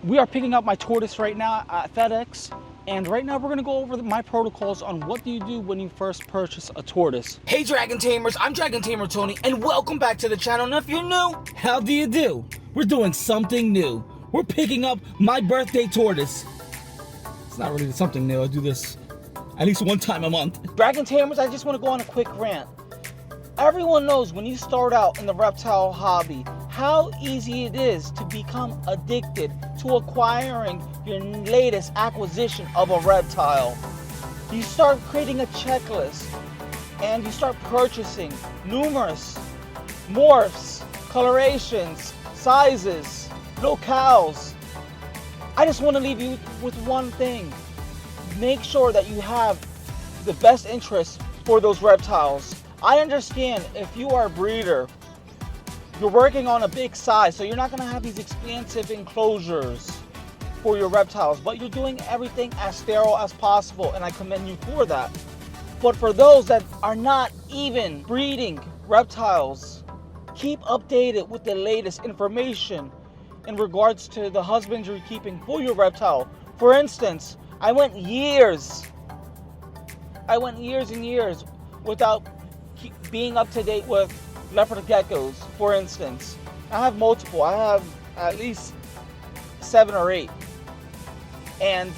We are picking up my tortoise right now at FedEx, and right now we're gonna go over my protocols on what do you do when you first purchase a tortoise. Hey Dragon Tamers, I'm Dragon Tamer Tony, and welcome back to the channel. And if you're new, how do you do? We're doing something new. We're picking up my birthday tortoise. It's not really something new. I do this at least one time a month. Dragon Tamers, I just wanna go on a quick rant. Everyone knows when you start out in the reptile hobby, how easy it is to become addicted to acquiring your latest acquisition of a reptile. You start creating a checklist and you start purchasing numerous morphs, colorations, sizes, locales. I just want to leave you with one thing. Make sure that you have the best interest for those reptiles. I understand if you are a breeder, you're working on a big size, so you're not gonna have these expansive enclosures for your reptiles, but you're doing everything as sterile as possible, and I commend you for that. But for those that are not even breeding reptiles, keep updated with the latest information in regards to the husbandry keeping for your reptile. For instance, I went years and years without being up to date with leopard geckos, for instance. I have multiple. I have at least 7 or 8. And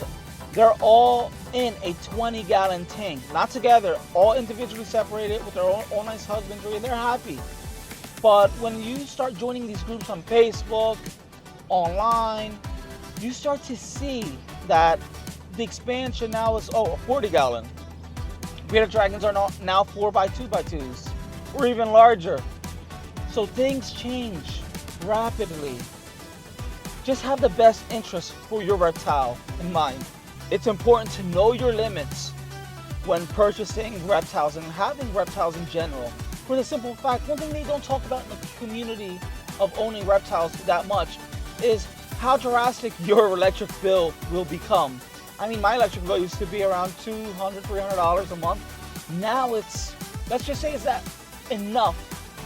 they're all in a 20-gallon tank. Not together, all individually separated with their own nice husbandry, and they're happy. But when you start joining these groups on Facebook, online, you start to see that the expansion now is, a 40-gallon. Bearded dragons are now 4x2x2s. Or even larger. So things change rapidly. Just have the best interest for your reptile in mind. It's important to know your limits when purchasing reptiles and having reptiles in general. For the simple fact, one thing they don't talk about in the community of owning reptiles that much is how drastic your electric bill will become. I mean, my electric bill used to be around $200, $300 a month. Now it's, let's just say, is that enough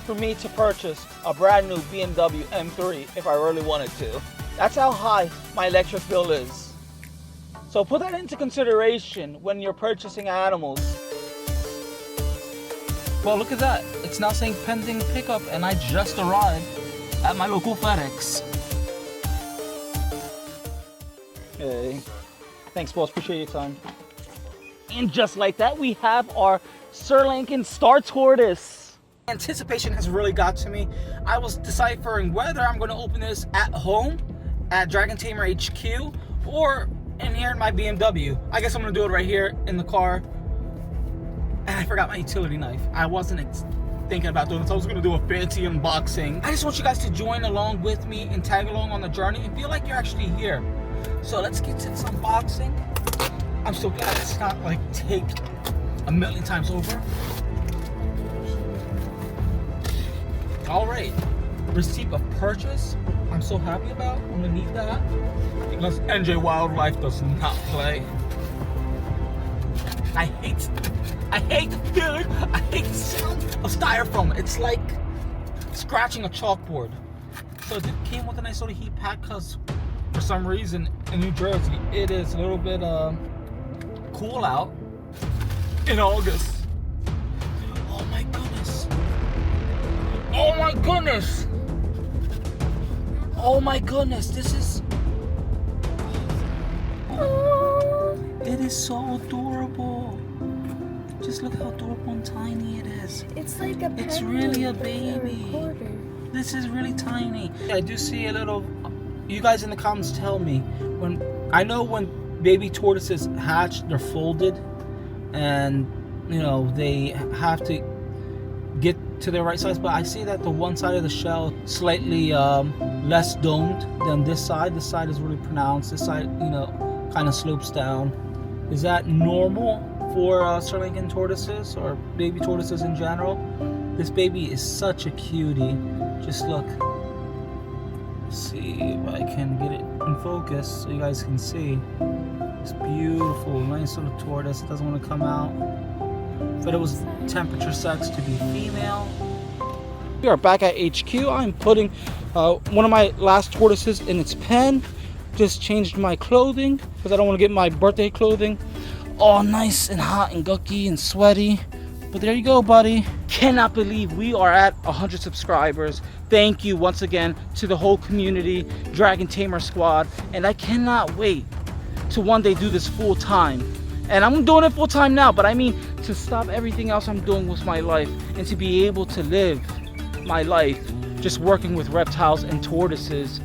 for me to purchase a brand new BMW M3 if I really wanted to. That's how high my electric bill is. So put that into consideration when you're purchasing animals. Well, look at that. It's now saying pending pickup, and I just arrived at my local FedEx. Hey, thanks boss, appreciate your time. And just like that, we have our Sri Lankan Star Tortoise. Anticipation has really got to me. I was deciphering whether I'm going to open this at home at Dragon Tamer HQ or in here in my BMW. I guess I'm going to do it right here in the car. And I forgot my utility knife. I wasn't thinking about doing this. I was going to do a fancy unboxing. I just want you guys to join along with me and tag along on the journey and feel like you're actually here. So let's get to this unboxing. I'm so glad it's not like taped a million times over. All right, receipt of purchase. I'm so happy about. I'm gonna need that because NJ Wildlife does not play. I hate the feeling. I hate the sound of styrofoam. It's like scratching a chalkboard. So it came with a nice little heat pack because for some reason in New Jersey it is a little bit cool out in August. Oh my goodness. Oh my goodness! Oh my goodness, this is... Oh, it is so adorable. Just look how adorable and tiny it is. It's like a It's really a baby. This is really tiny. I do see a little... You guys in the comments tell me. I know when baby tortoises hatch, they're folded. And, you know, they have to get to their right size, but I see that the one side of the shell slightly less domed than this side. This side is really pronounced. This side, you know, kind of slopes down. Is that normal for Sri Lankan tortoises or baby tortoises in general? This baby is such a cutie. Just look. Let's see if I can get it in focus so you guys can see. It's beautiful, nice little tortoise. It doesn't want to come out. But it was temperature sex to be female. We are back at HQ. I'm putting one of my last tortoises in its pen. Just changed my clothing because I don't want to get my birthday clothing all nice and hot and gucky and sweaty. But there you go, buddy. Cannot believe we are at 100 subscribers. Thank you once again to the whole community, Dragon Tamer Squad. And I cannot wait to one day do this full time. And I'm doing it full time now, but I mean to stop everything else I'm doing with my life and to be able to live my life just working with reptiles and tortoises.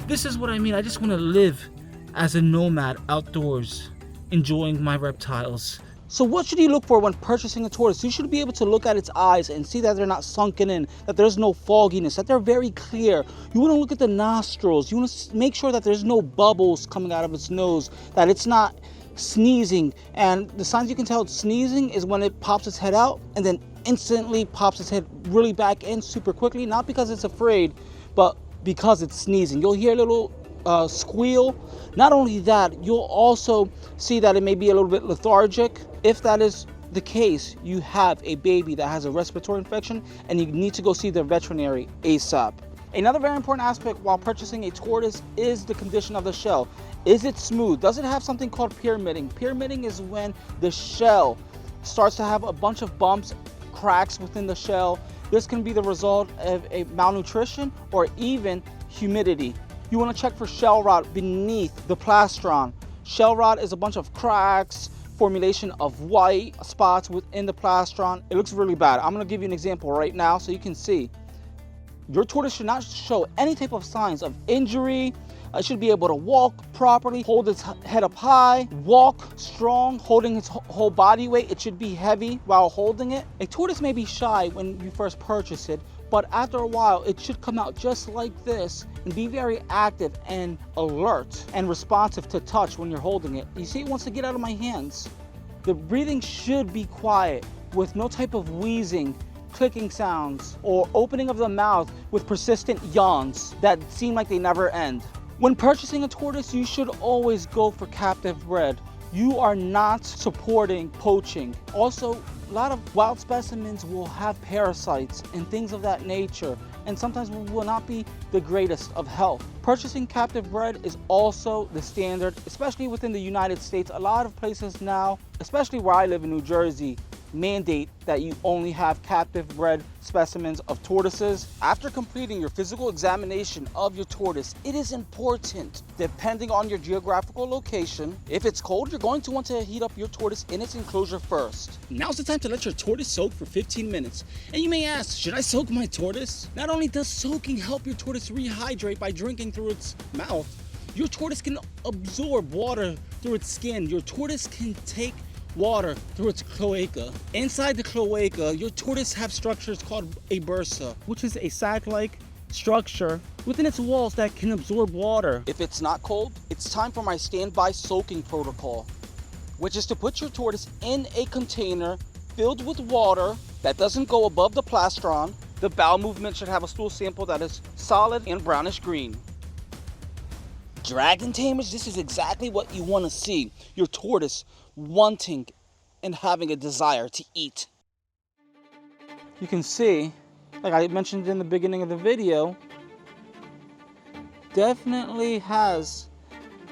This is what I mean. I just want to live as a nomad outdoors, enjoying my reptiles. So what should you look for when purchasing a tortoise? You should be able to look at its eyes and see that they're not sunken in, that there's no fogginess, that they're very clear. You want to look at the nostrils. You want to make sure that there's no bubbles coming out of its nose, that it's not sneezing. And the signs you can tell it's sneezing is when it pops its head out and then instantly pops its head really back in super quickly, not because it's afraid, but because it's sneezing. You'll hear a little squeal. Not only that, you'll also see that it may be a little bit lethargic. If that is the case, you have a baby that has a respiratory infection and you need to go see the veterinary ASAP. Another very important aspect while purchasing a tortoise is the condition of the shell. Is it smooth? Does it have something called pyramiding? Pyramiding is when the shell starts to have a bunch of bumps, cracks within the shell. This can be the result of a malnutrition or even humidity. You want to check for shell rot beneath the plastron. Shell rot is a bunch of cracks, formulation of white spots within the plastron. It looks really bad. I'm going to give you an example right now so you can see. Your tortoise should not show any type of signs of injury. It should be able to walk properly, hold its head up high, walk strong, holding its whole body weight. It should be heavy while holding it. A tortoise may be shy when you first purchase it, but after a while, it should come out just like this and be very active and alert and responsive to touch when you're holding it. You see, it wants to get out of my hands. The breathing should be quiet with no type of wheezing, clicking sounds, or opening of the mouth with persistent yawns that seem like they never end. When purchasing a tortoise, you should always go for captive bred. You are not supporting poaching. Also, a lot of wild specimens will have parasites and things of that nature, and sometimes will not be the greatest of health. Purchasing captive bred is also the standard, especially within the United States. A lot of places now, especially where I live in New Jersey, mandate that you only have captive bred specimens of tortoises. After completing your physical examination of your tortoise, it is important, depending on your geographical location, if it's cold, you're going to want to heat up your tortoise in its enclosure first. Now's the time to let your tortoise soak for 15 minutes. And you may ask, should I soak my tortoise? Not only does soaking help your tortoise rehydrate by drinking through its mouth, your tortoise can absorb water through its skin. Your tortoise can take water through its cloaca. Inside the cloaca, your tortoise have structures called a bursa, which is a sac-like structure within its walls that can absorb water. If it's not cold, it's time for my standby soaking protocol, which is to put your tortoise in a container filled with water that doesn't go above the plastron. The bowel movement should have a stool sample that is solid and brownish green. Dragon tamers, this is exactly what you want to see. Your tortoise wanting and having a desire to eat. You can see, like I mentioned in the beginning of the video, definitely has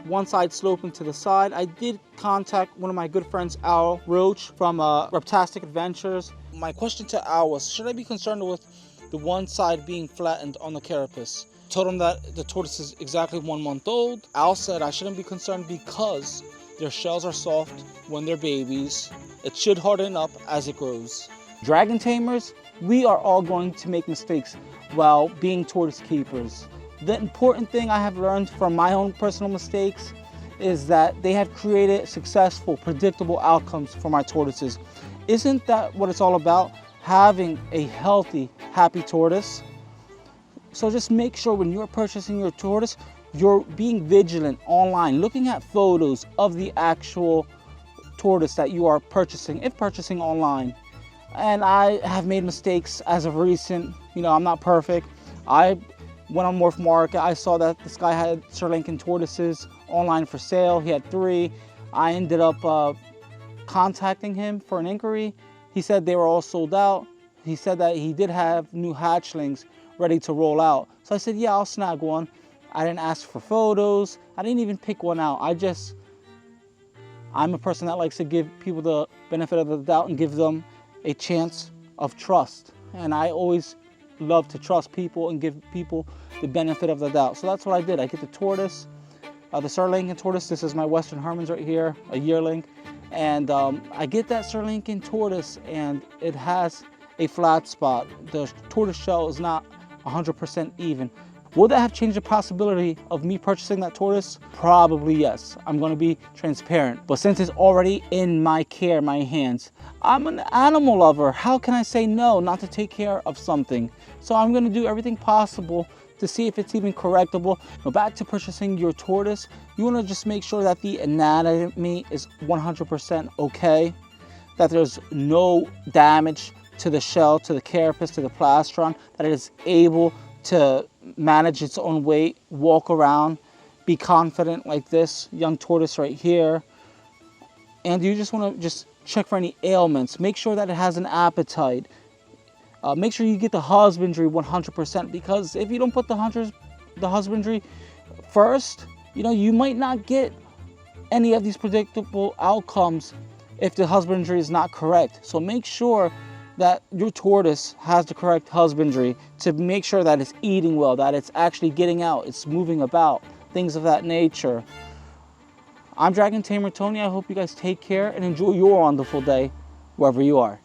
one side sloping to the side. I did contact one of my good friends, Al Roach from Reptastic Adventures. My question to Al was, should I be concerned with the one side being flattened on the carapace? Told him that the tortoise is exactly 1 month old. Al said I shouldn't be concerned because their shells are soft when they're babies. It should harden up as it grows. Dragon tamers, we are all going to make mistakes while being tortoise keepers. The important thing I have learned from my own personal mistakes is that they have created successful, predictable outcomes for my tortoises. Isn't that what it's all about? Having a healthy, happy tortoise. So just make sure when you're purchasing your tortoise, you're being vigilant online, looking at photos of the actual tortoise that you are purchasing, if purchasing online. And I have made mistakes as of recent. You know, I'm not perfect. I went on Morph Market. I saw that this guy had Sri Lankan tortoises online for sale. He had 3. I ended up contacting him for an inquiry. He said they were all sold out. He said that he did have new hatchlings ready to roll out. So I said, yeah, I'll snag one. I didn't ask for photos. I didn't even pick one out. I'm a person that likes to give people the benefit of the doubt and give them a chance of trust. And I always love to trust people and give people the benefit of the doubt. So that's what I did. I get the tortoise, the Sri Lankan tortoise. This is my Western Hermans right here, a yearling. And I get that Sri Lankan tortoise, and it has a flat spot. The tortoise shell is not 100% even. Would that have changed the possibility of me purchasing that tortoise? Probably yes. I'm going to be transparent. But since it's already in my care, my hands, I'm an animal lover. How can I say no not to take care of something? So I'm going to do everything possible to see if it's even correctable. Now back to purchasing your tortoise, you want to just make sure that the anatomy is 100% okay, that there's no damage to the shell, to the carapace, to the plastron, that it is able to manage its own weight, walk around, be confident like this young tortoise right here. And you just want to just check for any ailments. Make sure that it has an appetite. Make sure you get the husbandry 100%, because if you don't put the husbandry first, you might not get any of these predictable outcomes if the husbandry is not correct. So make sure that your tortoise has the correct husbandry to make sure that it's eating well, that it's actually getting out, it's moving about, things of that nature. I'm Dragon Tamer Tony. I hope you guys take care and enjoy your wonderful day wherever you are.